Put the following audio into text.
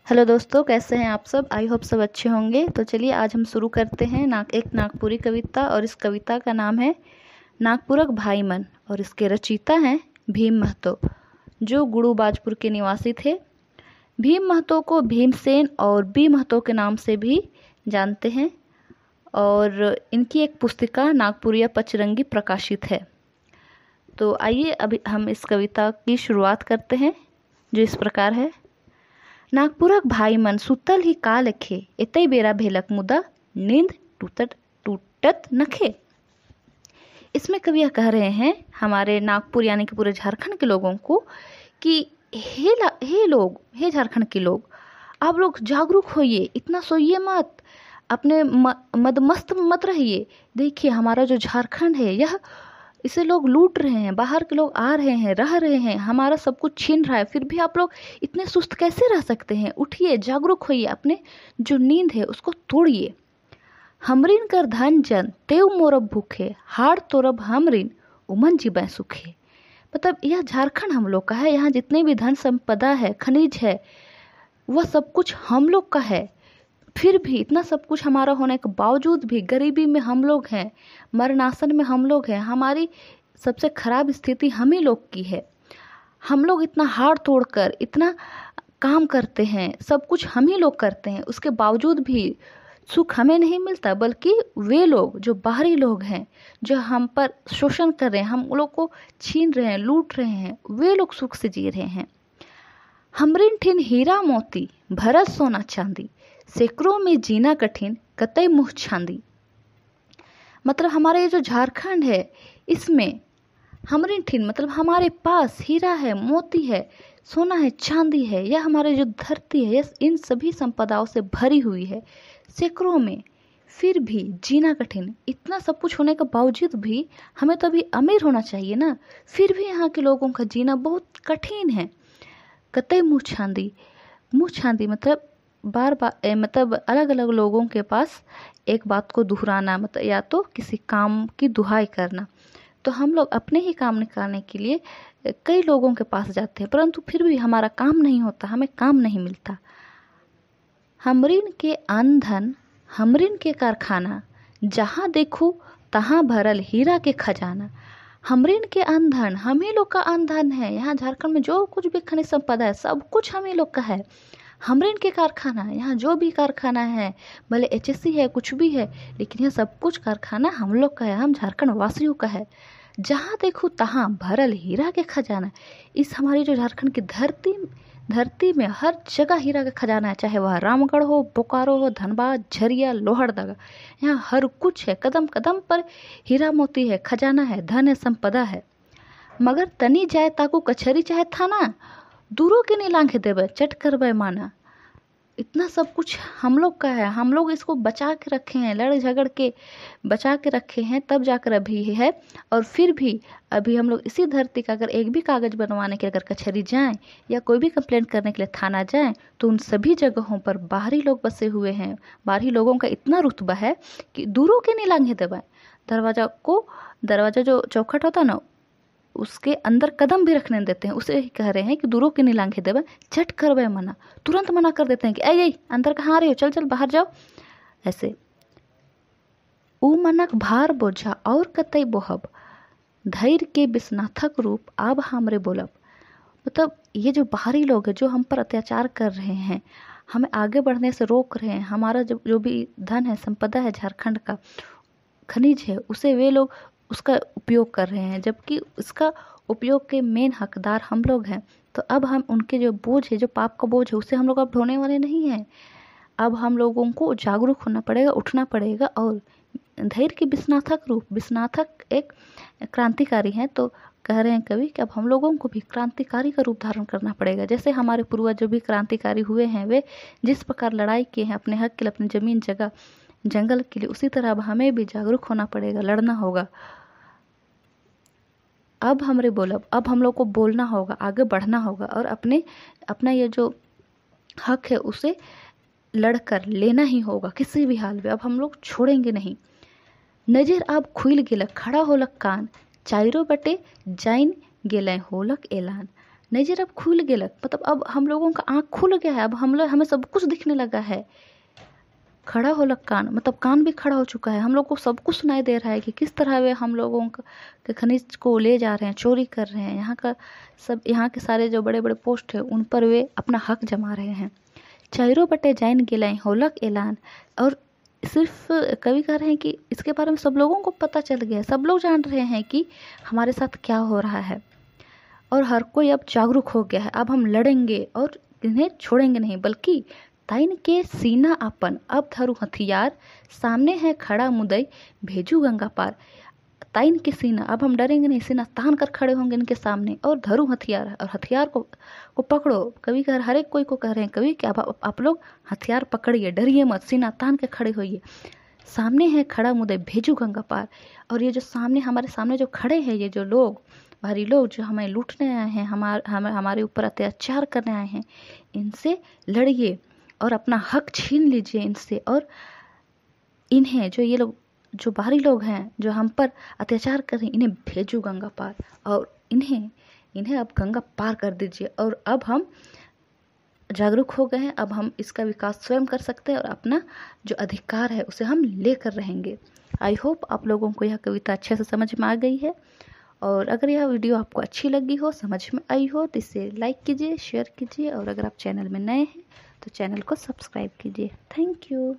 Hello दोस्तों, कैसे हैं आप सब। आई होप सब अच्छे होंगे। तो चलिए आज हम शुरू करते हैं एक नागपुरी कविता। और इस कविता का नाम है नागपुरक भाई मन और इसके रचयिता हैं भीम महतो, जो गुड़ूबाजपुर के निवासी थे। भीम महतो को भीमसेन और बी महतो के नाम से भी जानते हैं और इनकी एक पुस्तिका नागपुरिया पचरंगी प्रकाशित है। तो आइए अभी हम इस कविता की शुरुआत करते हैं, जो इस प्रकार है। नागपुरक भाई मन सुतल ही का लखे, एतई बेरा भेलक मुदा नींद टूटत नखे। इसमें कवि यह कह रहे हैं हमारे नागपुर यानी कि पूरे झारखंड के लोगों को कि हे झारखंड के लोग, आप लोग जागरूक होइए, इतना सोइए मत, अपने मदमस्त मत रहिए। देखिए हमारा जो झारखंड है यह इसे लोग लूट रहे हैं, बाहर के लोग आ रहे हैं, रह रहे हैं, हमारा सब कुछ छीन रहा है, फिर भी आप लोग इतने सुस्त कैसे रह सकते हैं। उठिए, जागरूक होइए, अपने जो नींद है उसको तोड़िए। हमरिन कर धन जन तेव मोरब भूखे, हाड़ तोरब हमरिन उमन जीबै सुखे। मतलब यह झारखंड हम लोग का है, यहाँ जितने भी धन संपदा है, खनिज है, वह सब कुछ हम लोग का है। फिर भी इतना सब कुछ हमारा होने के बावजूद भी गरीबी में हम लोग हैं, मरणासन में हम लोग हैं, हमारी सबसे खराब स्थिति हम ही लोग की है। हम लोग इतना हाड़ तोड़कर इतना काम करते हैं, सब कुछ हम ही लोग करते हैं, उसके बावजूद भी सुख हमें नहीं मिलता, बल्कि वे लोग जो बाहरी लोग हैं, जो हम पर शोषण कर रहे हैं, हम लोग को छीन रहे हैं, लूट रहे हैं, वे लोग सुख से जी रहे हैं। हमरिन ठिन हीरा मोती भरत सोना चांदी, सैकड़ों में जीना कठिन कतई मुँह छांदी। मतलब हमारे ये जो झारखंड है इसमें हमरिन ठिन मतलब हमारे पास हीरा है, मोती है, सोना है, चांदी है, यह हमारे जो धरती है यह इन सभी संपदाओं से भरी हुई है, सैकड़ों में, फिर भी जीना कठिन। इतना सब कुछ होने के बावजूद भी हमें तो अभी अमीर होना चाहिए ना, फिर भी यहाँ के लोगों का जीना बहुत कठिन है। कतई मुँह छांदी मतलब बार बार मतलब अलग अलग लोगों के पास एक बात को दोहराना, मतलब या तो किसी काम की दुहाई करना। तो हम लोग अपने ही काम निकालने के लिए कई लोगों के पास जाते हैं, परंतु फिर भी हमारा काम नहीं होता, हमें काम नहीं मिलता। हमरिन के अन धन हमरिन के कारखाना, जहाँ देखूँ तहाँ भरल हीरा के खजाना। हमरिन के अन धन, हम ही लोग का अन धन है। यहाँ झारखंड में जो कुछ भी खनिज संपदा है सब कुछ हम ही लोग का है। हमरिन के कारखाना, यहाँ जो भी कारखाना है, भले एचएससी है, कुछ भी है, लेकिन यह सब कुछ कारखाना हम लोग का है, हम झारखंड वासियों का है। जहाँ देखो तहाँ भरल हीरा के खजाना। इस हमारी जो झारखंड की धरती में हर जगह हीरा का खजाना है, चाहे वह रामगढ़ हो, बोकारो हो, धनबाद, झरिया, लोहरदगा, यहाँ हर कुछ है। कदम कदम पर हीरा मोती है, खजाना है, धन है, संपदा है। मगर तनी जाए ताकू कचहरी चाहे थाना, दूरों के नहीं लांघे देवे चट करवे माना। इतना सब कुछ हम लोग का है, हम लोग इसको बचा के रखे हैं, लड़ झगड़ के बचा के रखे हैं, तब जाकर अभी है। और फिर भी अभी हम लोग इसी धरती का अगर एक भी कागज़ बनवाने के अगर कचहरी जाएं या कोई भी कंप्लेंट करने के लिए थाना जाएं, तो उन सभी जगहों पर बाहरी लोग बसे हुए हैं। बाहरी लोगों का इतना रुतबा है कि दूरों के नहीं लांघे देवाएं। दरवाज़ा जो चौखट होता ना, उसके अंदर कदम भी रखने देते हैं। उसे ही कह रहे हैं कि दूरों के नहीं लांघे देवे चट करवे मना, तुरंत मना कर देते हैं कि ऐ अंदर कहाँ आ रहे हो, चल चल बाहर जाओ। ऐसे ऊ मनक भार बोझा और कतई बोहब, धैर्य के बिस्नाथक रूप आब हमरे बोलब। मतलब ये जो बाहरी लोग हैं जो हम पर अत्याचार कर रहे हैं, हमें आगे बढ़ने से रोक रहे हैं, हमारा जो भी धन है, संपदा है, झारखंड का खनिज है, उसे वे लोग उसका उपयोग कर रहे हैं, जबकि उसका उपयोग के मेन हकदार हम लोग हैं। तो अब हम उनके जो बोझ है, जो पाप का बोझ है, उसे हम लोग अब ढोने वाले नहीं हैं। अब हम लोगों को जागरूक होना पड़ेगा, उठना पड़ेगा। और धैर्य के विस्नाथक रूप, विस्नाथक एक क्रांतिकारी हैं, तो कह रहे हैं कवि कि अब हम लोगों को भी क्रांतिकारी का रूप धारण करना पड़ेगा। जैसे हमारे पूर्वज जो भी क्रांतिकारी हुए हैं, वे जिस प्रकार लड़ाई किए हैं अपने हक के लिए, अपनी ज़मीन जगह जंगल के लिए, उसी तरह अब हमें भी जागरूक होना पड़ेगा, लड़ना होगा। अब हमरे बोलब, अब हम लोग को बोलना होगा, आगे बढ़ना होगा और अपना ये जो हक है उसे लड़कर लेना ही होगा किसी भी हाल में। अब हम लोग छोड़ेंगे नहीं। नजर अब खुल गेलक, खड़ा होलक कान, चाइरो बटे जाइन गेलें होलक ऐलान। नजर अब खुल गेलक, मतलब अब हम लोगों का आँख खुल गया है, अब हमें सब कुछ दिखने लगा है। खड़ा होलक कान, मतलब कान भी खड़ा हो चुका है, हम लोग को सब कुछ सुनाई दे रहा है कि किस तरह वे हम लोगों के खनिज को ले जा रहे हैं, चोरी कर रहे हैं। यहाँ के सारे जो बड़े बड़े पोस्ट है उन पर वे अपना हक जमा रहे हैं। चारों बटे जान गेलाई होलक ऐलान। और सिर्फ कवि कह रहे हैं कि इसके बारे में सब लोगों को पता चल गया, सब लोग जान रहे हैं कि हमारे साथ क्या हो रहा है, और हर कोई अब जागरूक हो गया है। अब हम लड़ेंगे और इन्हें छोड़ेंगे नहीं, बल्कि ताइन के सीना अपन अब धरू हथियार, सामने है खड़ा मुदई भेजू गंगा पार। ताइन के सीना, अब हम डरेंगे नहीं, सीना तान कर खड़े होंगे इनके सामने, और धरू हथियार, और हथियार को पकड़ो। कवि कह हर एक कोई को कह रहे हैं कवि कि अब आप लोग हथियार पकड़िए, डरिए मत, सीना तान के खड़े होइए। सामने है खड़ा मुदई भेजू गंगा पार। और ये जो सामने हमारे सामने जो खड़े हैं, ये जो लोग भारी लोग जो हमें लूटने आए हैं, हमारे ऊपर अत्याचार करने आए हैं, इनसे लड़िए और अपना हक छीन लीजिए इनसे। और इन्हें जो ये लोग जो बाहरी लोग हैं जो हम पर अत्याचार कर रहे हैं, इन्हें भेजू गंगा पार, और इन्हें अब गंगा पार कर दीजिए। और अब हम जागरूक हो गए हैं, अब हम इसका विकास स्वयं कर सकते हैं और अपना जो अधिकार है उसे हम लेकर रहेंगे। आई होप आप लोगों को यह कविता अच्छे से समझ में आ गई है, और अगर यह वीडियो आपको अच्छी लगी हो, समझ में आई हो, तो इसे लाइक कीजिए, शेयर कीजिए, और अगर आप चैनल में नए हैं तो चैनल को सब्सक्राइब कीजिए। Thank you.